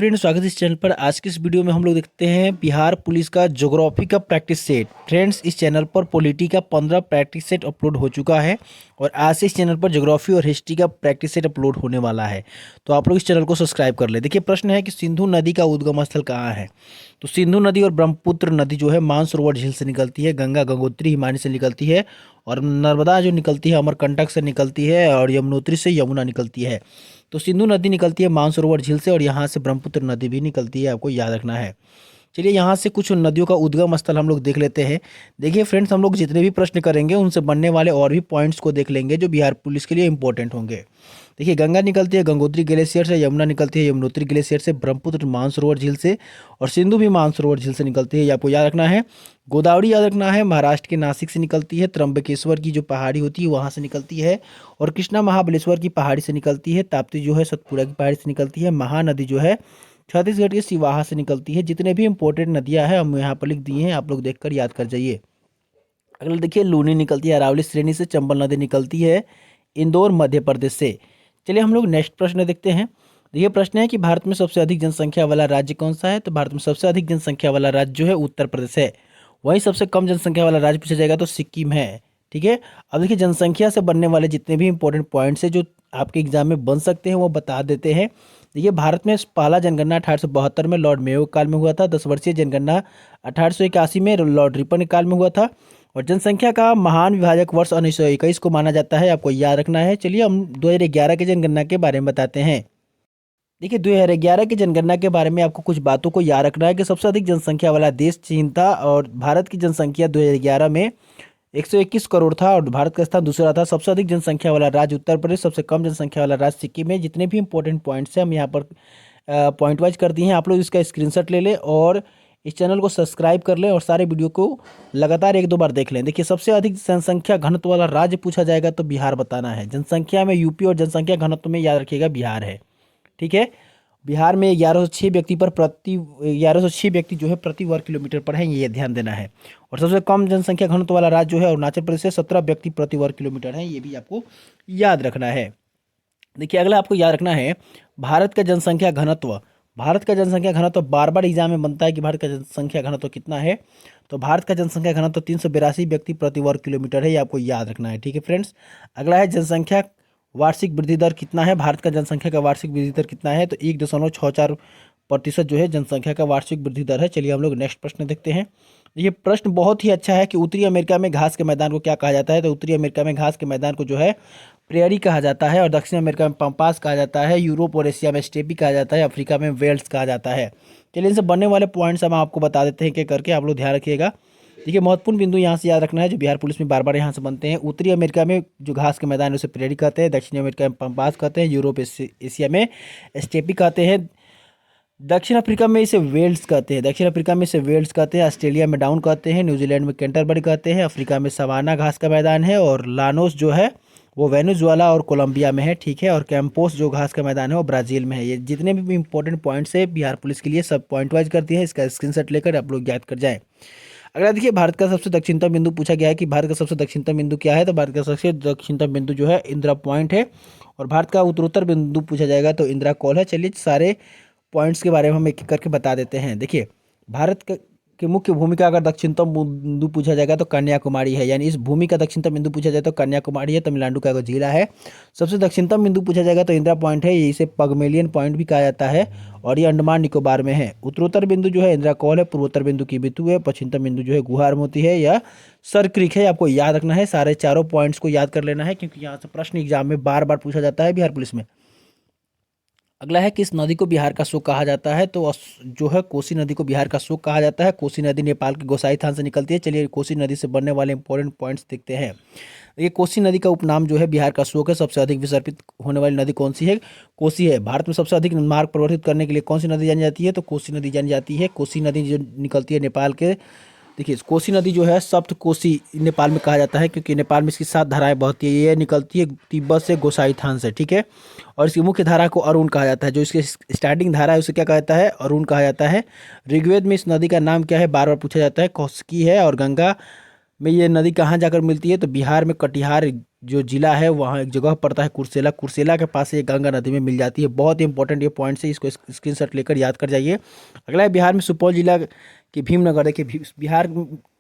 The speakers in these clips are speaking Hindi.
फ्रेंड्स, स्वागत है इस चैनल पर। आज की इस वीडियो में हम लोग देखते हैं बिहार पुलिस का ज्योग्राफी का प्रैक्टिस सेट। फ्रेंड्स, इस चैनल पर पॉलिटी का 15 प्रैक्टिस सेट अपलोड हो चुका है और आज से इस चैनल पर ज्योग्राफी और हिस्ट्री का प्रैक्टिस सेट अपलोड होने वाला है। तो आप लोग इस चैनल को सब्सक्राइब कर ले। देखिए, प्रश्न है कि सिंधु नदी का उद्गम स्थल कहाँ है। तो सिंधु नदी और ब्रह्मपुत्र नदी जो है मानसरोवर झील से निकलती है, गंगा गंगोत्री हिमानी से निकलती है और नर्मदा जो निकलती है अमरकंटक से निकलती है और यमुनोत्री से यमुना निकलती है। तो सिंधु नदी निकलती है मानसरोवर झील से और यहाँ से ब्रह्मपुत्र नदी भी निकलती है, आपको याद रखना है। चलिए, यहाँ से कुछ नदियों का उद्गम स्थल हम लोग देख लेते हैं। देखिए फ्रेंड्स, हम लोग जितने भी प्रश्न करेंगे उनसे बनने वाले और भी पॉइंट्स को देख लेंगे जो बिहार पुलिस के लिए इंपॉर्टेंट होंगे। देखिए, गंगा निकलती है गंगोत्री ग्लेशियर से, यमुना निकलती है यमुनोत्री ग्लेशियर से, ब्रह्मपुत्र मानसरोवर झील से और सिंधु भी मानसरोवर झील से निकलती है, ये आपको याद रखना है। गोदावरी याद रखना है, महाराष्ट्र के नासिक से निकलती है, त्र्यंबकेश्वर की जो पहाड़ी होती है वहाँ से निकलती है और कृष्णा महाबलेश्वर की पहाड़ी से निकलती है, ताप्ती जो है सतपुड़ा की पहाड़ी से निकलती है, महानदी जो है छत्तीसगढ़ के सिवाहा से निकलती है। जितने भी इंपॉर्टेंट नदियां हैं हम यहाँ पर लिख दिए हैं, आप लोग देखकर याद कर जाइए। अगला देखिए, लूनी निकलती है अरावली श्रेणी से, चंबल नदी निकलती है इंदौर मध्य प्रदेश से। चलिए हम लोग नेक्स्ट प्रश्न देखते हैं। देखिए, प्रश्न है कि भारत में सबसे अधिक जनसंख्या वाला राज्य कौन सा है। तो भारत में सबसे अधिक जनसंख्या वाला राज्य जो है उत्तर प्रदेश है। वहीं सबसे कम जनसंख्या वाला राज्य पूछा जाएगा तो सिक्किम है। ठीक है, अब देखिए जनसंख्या से बनने वाले जितने भी इंपॉर्टेंट पॉइंट्स है जो आपके एग्जाम में बन सकते हैं वो बता देते हैं। देखिए, भारत में पहला जनगणना 1872 में लॉर्ड मेयो काल में हुआ था। 10 वर्षीय जनगणना 1881 में लॉर्ड रिपन के काल में हुआ था और जनसंख्या का महान विभाजक वर्ष 1921 को माना जाता है, आपको याद रखना है। चलिए हम 2011 के जनगणना के बारे में बताते हैं। देखिए, 2011 की जनगणना के बारे में आपको कुछ बातों को याद रखना है कि सबसे अधिक जनसंख्या वाला देश चीन था और भारत की जनसंख्या 2011 में 121 करोड़ था और भारत का स्थान दूसरा था। सबसे अधिक जनसंख्या वाला राज्य उत्तर प्रदेश, सबसे कम जनसंख्या वाला राज्य सिक्किम है। जितने भी इंपॉर्टेंट पॉइंट्स हैं हम यहाँ पर पॉइंट वाइज कर दिए हैं, आप लोग इसका स्क्रीनशॉट ले लें और इस चैनल को सब्सक्राइब कर लें और सारे वीडियो को लगातार 1-2 बार देख लें। देखिए, सबसे अधिक जनसंख्या घनत्व वाला राज्य पूछा जाएगा तो बिहार बताना है। जनसंख्या में यूपी और जनसंख्या घनत्व में याद रखिएगा बिहार है। ठीक है, बिहार में 1106 व्यक्ति जो है प्रति वर्ग किलोमीटर पर है, ये ध्यान देना है। और सबसे कम जनसंख्या घनत्व वाला राज्य जो है अरुणाचल प्रदेश है, 17 व्यक्ति प्रति वर्ग किलोमीटर है, ये भी आपको याद रखना है। देखिए, अगला आपको याद रखना है भारत का जनसंख्या घनत्व। भारत का जनसंख्या घनत्व बार बार एग्जाम में बनता है कि भारत का जनसंख्या घनत्व कितना है। तो भारत का जनसंख्या घनत्व 382 व्यक्ति प्रति वर्ग किलोमीटर है, ये आपको याद रखना है। ठीक है फ्रेंड्स, अगला है जनसंख्या वार्षिक वृद्धि दर कितना है। भारत का जनसंख्या का वार्षिक वृद्धि दर कितना है। तो 1.64% जो है जनसंख्या का वार्षिक वृद्धि दर है। चलिए हम लोग नेक्स्ट प्रश्न देखते हैं। ये प्रश्न बहुत ही अच्छा है कि उत्तरी अमेरिका में घास के मैदान को क्या कहा जाता है। तो उत्तरी अमेरिका में घास के मैदान को जो है प्रेयरी कहा जाता है और दक्षिण अमेरिका में पंपास कहा जाता है, यूरोप और एशिया में स्टेपी कहा जाता है, अफ्रीका में वेल्स कहा जाता है। चलिए इनसे बनने वाले पॉइंट्स हम आपको बता देते हैं कि करके आप लोग ध्यान रखिएगा। देखिए, महत्वपूर्ण बिंदु यहाँ से याद रखना है जो बिहार पुलिस में बार बार यहाँ से बनते हैं। उत्तरी अमेरिका में जो घास के मैदान है उसे प्रेयरी कहते हैं, दक्षिण अमेरिका में पंपास कहते हैं, यूरोप एशिया में स्टेपी कहते हैं, दक्षिण अफ्रीका में इसे वेल्स कहते हैं, ऑस्ट्रेलिया में डाउन कहते हैं, न्यूजीलैंड में कैंटरबरी कहते हैं, अफ्रीका में सवाना घास का मैदान है और लानोस जो है वो वेनेजुएला और कोलंबिया में है। ठीक है, और कैंपोस जो घास का मैदान है वो ब्राज़ील में है। ये जितने भी इंपॉर्टेंट पॉइंट्स है बिहार पुलिस के लिए सब पॉइंट वाइज करती है, इसका स्क्रीनशॉट लेकर आप लोग याद कर जाएं। अगला देखिए, भारत का सबसे दक्षिणतम बिंदु पूछा गया है कि भारत का सबसे दक्षिणतम बिंदु क्या है। तो भारत का सबसे दक्षिणतम बिंदु जो है इंदिरा पॉइंट है और भारत का उत्तरोत्तर बिंदु पूछा जाएगा तो इंदिरा कॉल है। चलिए सारे पॉइंट्स के बारे में हम एक एक करके बता देते हैं। देखिए, भारत की मुख्य भूमि का अगर दक्षिणतम बिंदु पूछा जाएगा तो कन्याकुमारी है, यानी इस भूमि का दक्षिणतम बिंदु पूछा जाए तो कन्याकुमारी है, तमिलनाडु का एक जिला है। सबसे दक्षिणतम बिंदु पूछा जाएगा तो इंदिरा पॉइंट है, इसे पगमेलियन पॉइंट भी कहा जाता है और ये अंडमान निकोबार में है। उत्तरोत्तर बिंदु जो है इंदिरा कॉल है, पूर्वोत्तर बिंदु किबिथु है, पश्चिमतम बिंदु जो है गुहार मोती है या सर क्रिक है, आपको याद रखना है। सारे चारों पॉइंट्स को याद कर लेना है क्योंकि यहाँ से प्रश्न एग्जाम में बार बार पूछा जाता है बिहार पुलिस में। अगला है किस नदी को बिहार का शोक कहा जाता है। तो जो है कोसी नदी को बिहार का शोक कहा जाता है। कोसी नदी नेपाल के गोसाई थान से निकलती है। चलिए कोसी नदी से बनने वाले इंपॉर्टेंट पॉइंट्स देखते हैं। ये कोसी नदी का उपनाम जो है बिहार का शोक है। सबसे अधिक विसर्पित होने वाली नदी कौन सी है? कोसी है। भारत में सबसे अधिक मार्ग परिवर्तित करने के लिए कौन सी नदी जानी जाती है? तो कोसी नदी जानी जाती है। कोसी नदी जो निकलती है नेपाल के, देखिए कोसी नदी जो है सप्त कोसी नेपाल में कहा जाता है क्योंकि नेपाल में इसकी 7 धाराएं बहती है। ये निकलती है तिब्बत से, गोसाई थान से। ठीक है, और इसकी मुख्य धारा को अरुण कहा जाता है। जो इसकी स्टार्टिंग धारा है उसे क्या कहा जाता है? अरुण कहा जाता है। ऋग्वेद में इस नदी का नाम क्या है? बार पूछा जाता है। कौशिकी है। और गंगा में ये नदी कहाँ जाकर मिलती है? तो बिहार में कटिहार जो जिला है वहाँ एक जगह पड़ता है कुर्सेला, कुर्सेला के पास ये गंगा नदी में मिल जाती है। बहुत ही इंपॉर्टेंट ये पॉइंट्स है, इसको स्क्रीनशॉट लेकर याद कर जाइए। अगला है बिहार में सुपौल जिला की भीमनगर, देखिए बिहार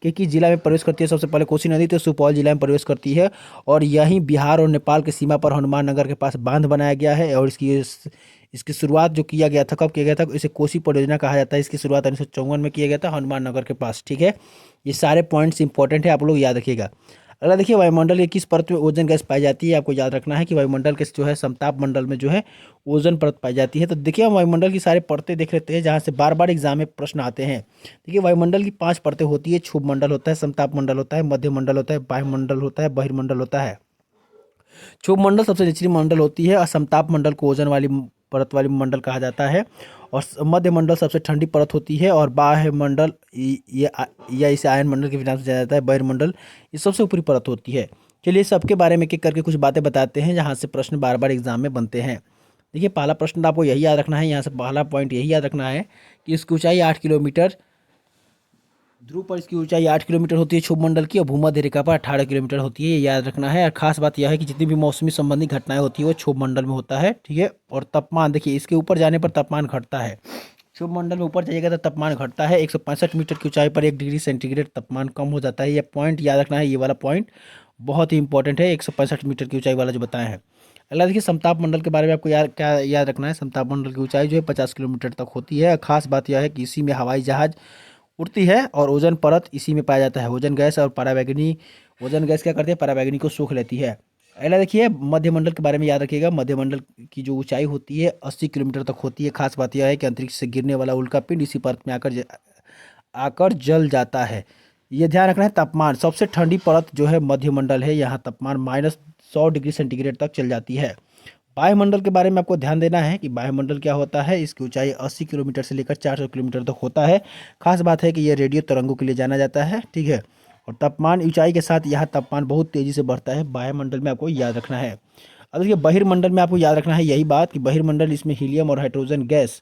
के किस जिला में प्रवेश करती है? सबसे पहले कोसी नदी तो सुपौल जिला में प्रवेश करती है, और यहीं बिहार और नेपाल की सीमा पर हनुमान नगर के पास बांध बनाया गया है। और इसकी शुरुआत जो किया गया था, कब किया गया था? इसे कोसी परियोजना कहा जाता है। इसकी शुरुआत 1954 में किया गया था हनुमान नगर के पास, ठीक है। ये सारे पॉइंट्स इंपॉर्टेंट है, आप लोग याद रखिएगा। अगला देखिए, वायुमंडल के किस परत में ओजोन गैस पाई जाती है? आपको याद रखना है कि वायुमंडल के जो है समताप मंडल में जो है ओजोन परत पाई जाती है। तो देखिए हम वायुमंडल की सारी परतें देख लेते हैं, जहाँ से बार बार एग्जाम में प्रश्न आते हैं। देखिए वायुमंडल की 5 परतें होती है। क्षुभ मंडल होता है, समताप मंडल होता है, मध्य मंडल होता है, वायुमंडल होता है, बहिर्मंडल होता है। क्षुभ मंडल सबसे निचली मंडल होती है, और समताप मंडल को ओजोन वाली परत वाली मंडल कहा जाता है, और मध्य मंडल सबसे ठंडी परत होती है, और बाह्य मंडल या इसे आयन मंडल के नाम से जाना जाता है, बहिर्मंडल ये सबसे ऊपरी परत होती है। चलिए सबके बारे में एक एक करके कुछ बातें बताते हैं, जहाँ से प्रश्न बार बार एग्जाम में बनते हैं। देखिए पहला प्रश्न आपको यही याद रखना है, यहाँ से पहला पॉइंट यही याद रखना है कि इसकी ऊंचाई 8 किलोमीटर, ध्रुव पर इसकी ऊंचाई 8 किलोमीटर होती है क्षुभ मंडल की, और भूमध्य रेखा पर 18 किलोमीटर होती है, ये याद रखना है। और खास बात यह है कि जितनी भी मौसमी संबंधी घटनाएं होती है वो क्षुभ मंडल में होता है, ठीक है। और तापमान देखिए, इसके ऊपर जाने पर तापमान घटता है, क्षुभ मंडल में ऊपर जाइएगा तो तापमान घटता है। 165 मीटर की ऊंचाई पर 1 डिग्री सेंटीग्रेड तापमान कम हो जाता है। ये पॉइंट याद रखना है, ये वाला पॉइंट बहुत ही इंपॉर्टेंट है, 165 मीटर की ऊंचाई वाला जो बताया है। अगला देखिए, समताप मंडल के बारे में आपको क्या याद रखना है? समताप मंडल की ऊंचाई जो है 50 किलोमीटर तक होती है। खास बात यह है कि इसी में हवाई जहाज उड़ती है, और ओजोन परत इसी में पाया जाता है। ओजोन गैस और पराबैंगनी, ओजोन गैस क्या करती है? पराबैंगनी को सोख लेती है। अगला देखिए, मध्यमंडल के बारे में याद रखिएगा। मध्यमंडल की जो ऊंचाई होती है 80 किलोमीटर तक होती है। खास बात यह है कि अंतरिक्ष से गिरने वाला उल्का पिंड इसी परत में आकर जल जाता है। ये ध्यान रखना है। तापमान सबसे ठंडी परत जो है मध्यमंडल है, यहाँ तापमान -100 डिग्री सेंटीग्रेड तक चल जाती है। वायुमंडल के बारे में आपको ध्यान देना है कि वायुमंडल क्या होता है। इसकी ऊंचाई 80 किलोमीटर से लेकर 400 किलोमीटर तक होता है। खास बात है कि यह रेडियो तरंगों के लिए जाना जाता है, ठीक है। और तापमान ऊंचाई के साथ यहाँ तापमान बहुत तेजी से बढ़ता है, वायुमंडल में आपको याद रखना है। अब देखिए बहिर्मंडल में आपको याद रखना है यही बात कि बहिर्मंडल, इसमें हीलियम और हाइड्रोजन गैस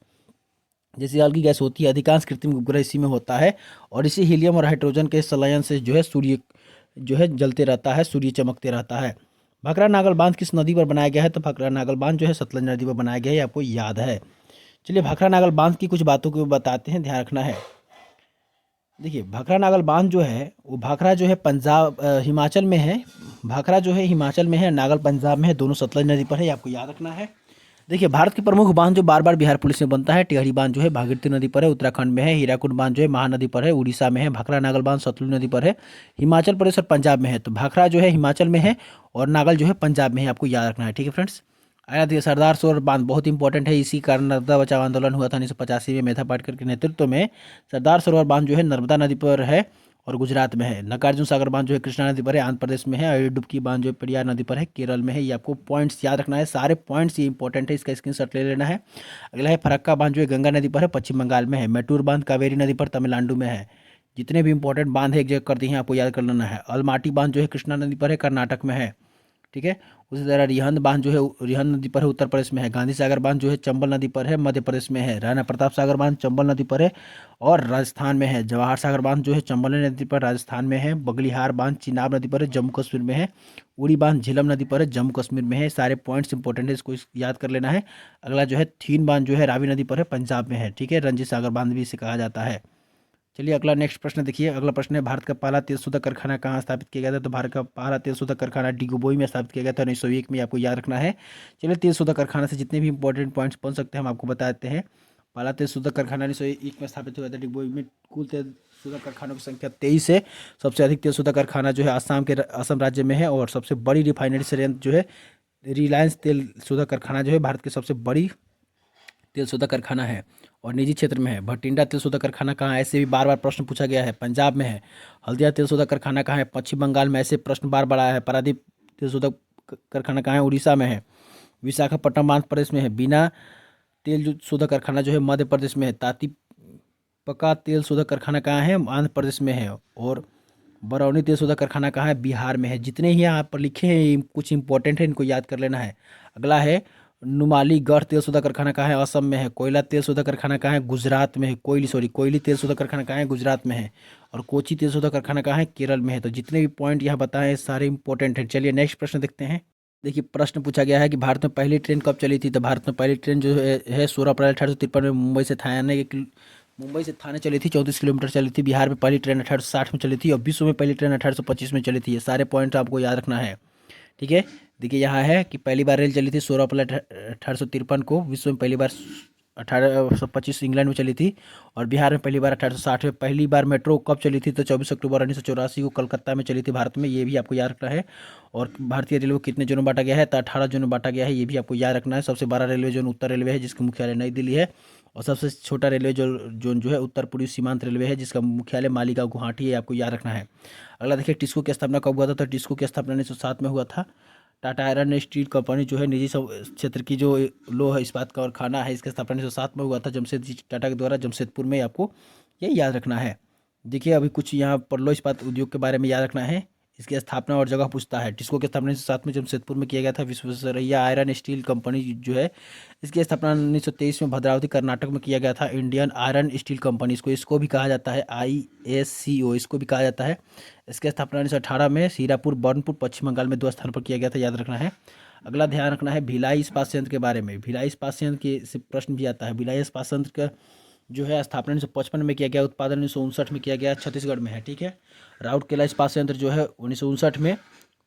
जैसी हल्की गैस होती है, अधिकांश कृत्रिम उपग्रह इसी में होता है। और इसी हीलियम और हाइड्रोजन के संलयन से जो है सूर्य जो है जलते रहता है, सूर्य चमकते रहता है। भाखड़ा नागल बांध किस नदी पर बनाया गया है? तो भाखड़ा नागल बांध जो है सतलज नदी पर बनाया गया है, ये आपको याद है। चलिए भाखड़ा नागल बांध की कुछ बातों को बताते हैं, ध्यान रखना है। देखिए भाखड़ा नागल बांध जो है वो भाखड़ा जो है पंजाब हिमाचल में है। भाखड़ा जो है हिमाचल में है, नागल पंजाब में है, दोनों सतलज नदी पर है, ये आपको याद रखना है। देखिए भारत की प्रमुख बांध जो बार बार बिहार पुलिस में बनता है, टिहरी बांध जो है भागीरथी नदी पर है, उत्तराखंड में है। हीराकुंड बांध जो है महानदी पर है, उड़ीसा में है। भाखड़ा नागल बांध सतलुज नदी पर है, हिमाचल प्रदेश और पंजाब में है। तो भाखड़ा जो है हिमाचल में है, और नागल जो है पंजाब में है, आपको याद रखना है, ठीक है फ्रेंड्स। आया देखिए सरदार सरोवर बांध बहुत इंपॉर्टेंट है, इसी कारण नर्मदा बचाओ आंदोलन हुआ था 1985 में मेधा पाटकर के नेतृत्व में। सरदार सरोवर बांध जो है नर्मदा नदी पर है और गुजरात में है। नागार्जुन सागर बांध जो है कृष्णा नदी पर है, आंध्र प्रदेश में है। और डुबकी बांध जो है पेरियार नदी पर है, केरल में है। ये आपको पॉइंट्स याद रखना है, सारे पॉइंट्स ये इंपॉर्टेंट है, इसका स्क्रीनशॉट ले लेना है। अगला है फरक्का बांध जो है गंगा नदी पर है, पश्चिम बंगाल में है। मैटूर बांध कावेरी नदी पर तमिलनाडु में है। जितने भी इंपॉर्टेंट बांध है एक जगह कर दी हैं, आपको याद कर लेना है। अलमाटी बांध जो है कृष्णा नदी पर है, कर्नाटक में है, ठीक है। उसी तरह रिहंद बांध जो है रिहंद नदी पर है, उत्तर प्रदेश में है। गांधी सागर बांध जो है चंबल नदी पर है, मध्य प्रदेश में है। राणा प्रताप सागर बांध चंबल नदी पर है और राजस्थान में है। जवाहर सागर बांध जो है चंबल नदी पर राजस्थान में है। बगलिहार बांध चिनाब नदी पर है, जम्मू कश्मीर में है। उड़ी बांध झेलम नदी पर है, जम्मू कश्मीर में है। सारे पॉइंट्स इंपॉर्टेंट है, इसको याद कर लेना है। अगला जो है थीन बांध जो है रावी नदी पर है, पंजाब में है, ठीक है। रंजीत सागर बांध भी इसे कहा जाता है। चलिए अगला नेक्स्ट प्रश्न देखिए। अगला प्रश्न है, भारत का पहला तेल शोधक कारखाना कहाँ स्थापित किया गया था? तो भारत का पहला तेल शोधक कारखाना डिगबोई में स्थापित किया गया था 1901 में, आपको याद रखना है। चलिए तेल शोधक कारखाना से जितने भी इंपॉर्टेंट पॉइंट्स बन सकते हैं हम आपको बता देते हैं। पहला तेल शोधक कारखाना 1901 में स्थापित हुआ था डिगबोई में। कुल तेल शोधक कारखानों की संख्या 23 है। सबसे अधिक तेल शोधक कारखाना जो है असम राज्य में है, और सबसे बड़ी रिफाइनरी संयंत्र जो है रिलायंस तेल शोधक कारखाना जो है भारत की सबसे बड़ी तेल शोधक कारखाना है और निजी क्षेत्र में है। भटिंडा तेल शोधक कारखाना कहाँ है? ऐसे भी बार बार प्रश्न पूछा गया है, पंजाब में है। हल्दिया तेल शोधक कारखाना कहाँ है? पश्चिम बंगाल में। ऐसे प्रश्न बार बार आया है। पारादीप तेल शोधक कारखाना कहाँ है? उड़ीसा में है। विशाखापट्टनम आंध्र प्रदेश में है। बीना तेल शोधक कारखाना जो है मध्य प्रदेश में है। तातीपका तेल शोधक कारखाना कहाँ है? आंध्र प्रदेश में है। और बरौनी तेल शोधक कारखाना कहाँ है? बिहार में है। जितने ही यहाँ पर लिखे हैं कुछ इंपॉर्टेंट है, इनको याद कर लेना है। अगला है नुमालीगढ़ तेल शोधक कारखाना कहाँ है? असम में है। कोयला तेल शोधक कारखाना कहाँ है? गुजरात में है। कोयली तेल शोधक कारखाना कहाँ है? गुजरात में है। और कोची तेल शोधक कारखाना कहाँ है? केरल में है। तो जितने भी पॉइंट यहाँ बताए हैं सारे इंपॉर्टेंट हैं। चलिए नेक्स्ट प्रश्न देखते हैं। देखिए प्रश्न पूछा गया है कि भारत में पहली ट्रेन कब चली थी? तो भारत में पहली ट्रेन जो है 16 अप्रैल 1853 में मुंबई से थाने चली थी, 34 किलोमीटर चली थी। बिहार में पहली ट्रेन 1860 में चली थी, और विश्व में पहली ट्रेन 1825 में चली थी। ये सारे पॉइंट आपको याद रखना है, ठीक है। देखिए यहाँ है कि पहली बार रेल चली थी 16 अप्रैल 1853 को। विश्व में पहली बार 1825 इंग्लैंड में चली थी, और बिहार में पहली बार 1860 में। पहली बार मेट्रो कब चली थी? तो 24 अक्टूबर 1984 को कलकत्ता में चली थी भारत में, ये भी आपको याद रखना है। और भारतीय रेलवे को कितने जोन में बांटा गया है? तो 18 जोन में बांटा गया है, ये भी आपको याद रखना है। सबसे बड़ा रेलवे जोन उत्तर रेलवे है, जिसका मुख्यालय नई दिल्ली है। और सबसे छोटा रेलवे जोन जो है उत्तर पूर्वी सीमांत रेलवे है, जिसका मुख्यालय मालीगांव गुवाहाटी है, आपको याद रखना है। अगला देखिए टिस्को की स्थापना कब हुआ था? तो टिस्को की स्थापना 1907 में हुआ था। टाटा आयरन स्टील कंपनी जो है निजी क्षेत्र की जो लोह इस्पात का कारखाना है, इसका स्थापना 1907 में हुआ था जमशेदजी टाटा के द्वारा, जमशेदपुर में। आपको ये याद रखना है। देखिए अभी कुछ यहाँ पर लोह इस्पात उद्योग के बारे में याद रखना है। इसकी स्थापना और जगह पूछता है। टिस्को की स्थापना 1907 में जमशेदपुर में किया गया था। विश्वेश्वरैया आयरन स्टील कंपनी जो है, इसकी स्थापना 1923 में भद्रावती कर्नाटक में किया गया था। इंडियन आयरन स्टील कंपनी, इसको भी कहा जाता है ISCO, इसको भी कहा जाता है। इसकी स्थापना 1918 में सीरापुर बर्नपुर पश्चिम बंगाल में 2 स्थानों पर किया गया था, याद रखना है। अगला ध्यान रखना है भिलाई इस्पात संयंत्र के बारे में। भिलाई इस्पात संयंत्र के से प्रश्न भी आता है। भिलाई इस्पात संयंत्र का जो है स्थापना 1955 में किया गया, उत्पादन 1959 में किया गया, छत्तीसगढ़ में है, ठीक है। राउरकेला इस्पात संयंत्र जो है 1959 में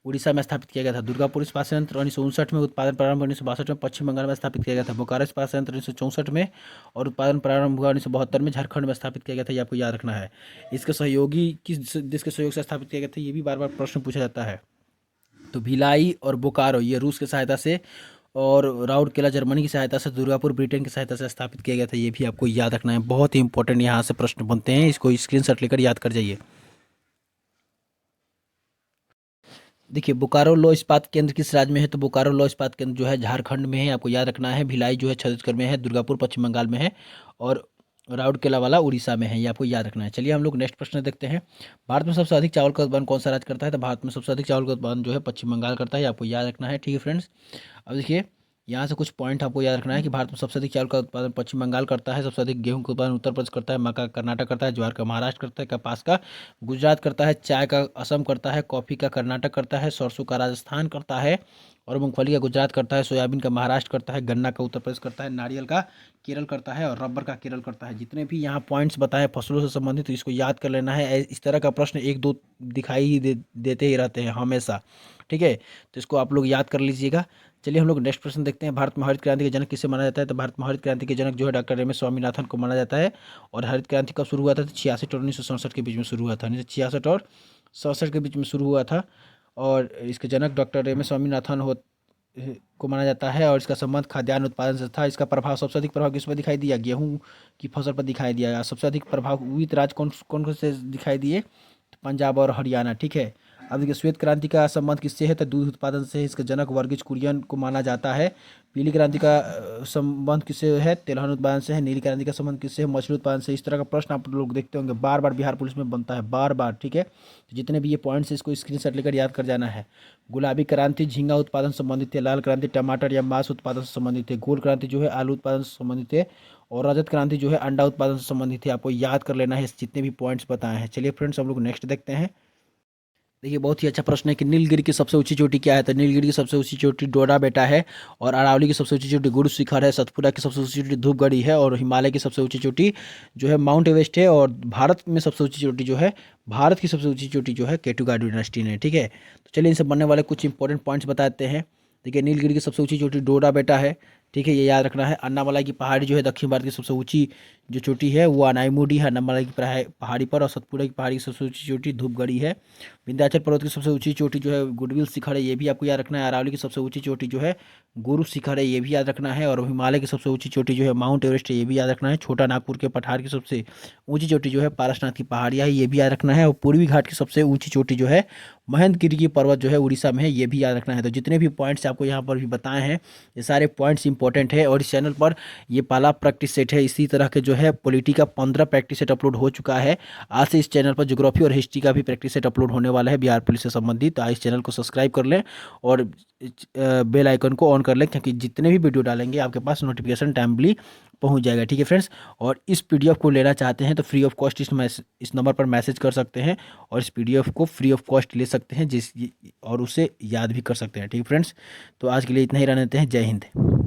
उड़ीसा में स्थापित किया गया था। दुर्गापुर इस्पात संयंत्र 1959 में, उत्पादन प्रारंभ 1962 में पश्चिम बंगाल में स्थापित किया गया था। बोकारो इस्पात संयंत्र 1964 में, और उत्पादन प्रारंभ हुआ 1972 में झारखंड में स्थापित किया गया था, ये आपको याद रखना है। इसके सहयोगी किस देश के सहयोग से स्थापित किया गया था, ये भी बार बार प्रश्न पूछा जाता है। तो भिलाई और बोकारो ये रूस की सहायता से, और राउरकेला जर्मनी की सहायता से, दुर्गापुर ब्रिटेन की सहायता से स्थापित किया गया था, ये भी आपको याद रखना है। बहुत ही इंपॉर्टेंट यहाँ से प्रश्न बनते हैं, इसको स्क्रीनशॉट लेकर याद कर जाइए। देखिए बोकारो लौह इस्पात केंद्र किस राज्य में है? तो बोकारो लौह इस्पात केंद्र जो है झारखंड में है, आपको याद रखना है। भिलाई जो है छत्तीसगढ़ में है, दुर्गापुर पश्चिम बंगाल में है, और राउरकेला वाला उड़ीसा में है, ये आपको याद रखना है। चलिए हम लोग नेक्स्ट प्रश्न देखते हैं। भारत में सबसे अधिक चावल का उत्पादन कौन सा राज्य करता है? तो भारत में सबसे अधिक चावल का उत्पादन जो है पश्चिम बंगाल करता है, ये आपको याद रखना है, ठीक है फ्रेंड्स। अब देखिए यहाँ से कुछ पॉइंट आपको याद रखना है कि भारत में सबसे अधिक चावल का उत्पादन पश्चिम बंगाल करता है, सबसे अधिक गेहूं का उत्पादन उत्तर प्रदेश करता है, मक्का कर्नाटक करता है, ज्वार का महाराष्ट्र करता है, कपास का गुजरात करता है, चाय का असम करता है, कॉफ़ी का कर्नाटक करता है, सरसों का राजस्थान करता है, और मूंगफली का गुजरात करता है, सोयाबीन का महाराष्ट्र करता है, गन्ना का उत्तर प्रदेश करता है, नारियल का केरल करता है, और रबर का केरल करता है। जितने भी यहाँ पॉइंट्स बताए फसलों से संबंधित, तो इसको याद कर लेना है। इस तरह का प्रश्न एक दो दिखाई ही देते ही रहते हैं हमेशा, ठीक है। तो इसको आप लोग याद कर लीजिएगा। चलिए हम लोग नेक्स्ट प्रश्न देखते हैं। भारत में हरित क्रांति के जनक किसे माना जाता है? तो भारत में हरित क्रांति के जनक जो है डॉक्टर एम एस स्वामीनाथन को माना जाता है। और हरित क्रांति कब शुरू हुआ था? तो 66 और 1967 के बीच में शुरू हुआ था। 1966 और 67 के बीच में शुरू हुआ था, और इसके जनक डॉक्टर एम एस स्वामीनाथन को माना जाता है। और इसका संबंध खाद्यान्न उत्पादन से था। इसका प्रभाव, सबसे अधिक प्रभाव किस पर दिखाई दिया? गेहूं की फसल पर दिखाई दिया। सबसे अधिक प्रभावित राज्य कौन कौन से दिखाई दिए? तो पंजाब और हरियाणा, ठीक है। अब देखिए श्वेत क्रांति का संबंध किससे है? तो दूध उत्पादन से। इसका जनक वर्गीज कुरियन को माना जाता है। पीली क्रांति का संबंध किससे है? तिलहन उत्पादन से है। नीली क्रांति का संबंध किससे है? मछली उत्पादन से। इस तरह का प्रश्न आप लोग देखते होंगे बार बार बिहार पुलिस में बनता है, बार बार, ठीक है। तो जितने भी ये पॉइंट्स हैं इसको स्क्रीनशॉट लेकर याद कर जाना है। गुलाबी क्रांति झींगा उत्पादन से संबंधित है। लाल क्रांति टमाटर या मांस उत्पादन से संबंधित है। गोल क्रांति जो है आलू उत्पादन से संबंधित है। और रजत क्रांति जो है अंडा उत्पादन से संबंधित है। आपको याद कर लेना है जितने भी पॉइंट्स बताए हैं। चलिए फ्रेंड्स हम लोग नेक्स्ट देखते हैं। देखिए बहुत ही अच्छा प्रश्न है कि नीलगिरी की सबसे ऊंची चोटी क्या है? तो नीलगिरी की सबसे ऊंची चोटी डोडा बेटा है। और अरावली की सबसे ऊंची चोटी गुरु शिखर है। सतपुरा की सबसे ऊंची चोटी धूपगढ़ी है। और हिमालय की सबसे ऊंची चोटी जो है माउंट एवरेस्ट है। और भारत में सबसे ऊंची चोटी जो है, भारत की सबसे ऊंची चोटी जो है केटूगाडू डायनेस्टी ने, ठीक है। तो चलिए इनसे बनने वाले कुछ इंपॉर्टेंट पॉइंट्स बताते हैं। देखिए नीलगिरी की सबसे ऊंची चोटी डोडा बेटा है, ठीक है, ये याद रखना है। अन्नामलाई की पहाड़ी जो है दक्षिण भारत की सबसे ऊंची जो चोटी है वो अनाईमुडी है अन्नामलाई की पहाड़ी पर। और सतपुड़ा की पहाड़ी की सबसे ऊंची चोटी धूपगढ़ी है। विंध्याचल पर्वत की सबसे ऊंची चोटी जो है गुडविल शिखर है, ये भी आपको याद रखना है। अरावली की सबसे ऊंची चोटी जो है गुरु शिखर है, ये भी याद रखना है। और हिमालय की सबसे ऊंची चोटी जो है माउंट एवरेस्ट है, ये भी याद रखना है। छोटा नागपुर के पठार की सबसे ऊंची चोटी जो है पारसनाथ की पहाड़ियाँ है, ये भी याद रखना है। और पूर्वी घाट की सबसे ऊंची चोटी जो है महेंद्रगिरी की पर्वत जो है उड़ीसा में है, ये भी याद रखना है। तो जितने भी पॉइंट्स आपको यहाँ पर भी बताए हैं, ये सारे पॉइंट्स इंपॉर्टेंट है। और इस चैनल पर ये पहला प्रैक्टिस सेट है। इसी तरह के जो है पॉलिटी का 15 प्रैक्टिस सेट अपलोड हो चुका है। आज से इस चैनल पर ज्योग्राफी और हिस्ट्री का भी प्रैक्टिस सेट अपलोड होने वाला है बिहार पुलिस से संबंधित। तो इस चैनल को सब्सक्राइब कर लें और बेल आइकन को ऑन कर लें, क्योंकि जितने भी वीडियो डालेंगे आपके पास नोटिफिकेशन टाइमली पहुंच जाएगा। ठीक है फ्रेंड्स, और इस पीडीएफ को लेना चाहते हैं तो फ्री ऑफ कॉस्ट इस नंबर पर मैसेज कर सकते हैं और इस पीडीएफ को फ्री ऑफ कॉस्ट ले सकते हैं और उसे याद भी कर सकते हैं। ठीक है फ्रेंड्स, तो आज के लिए इतना ही रहने देते हैं। जय हिंद।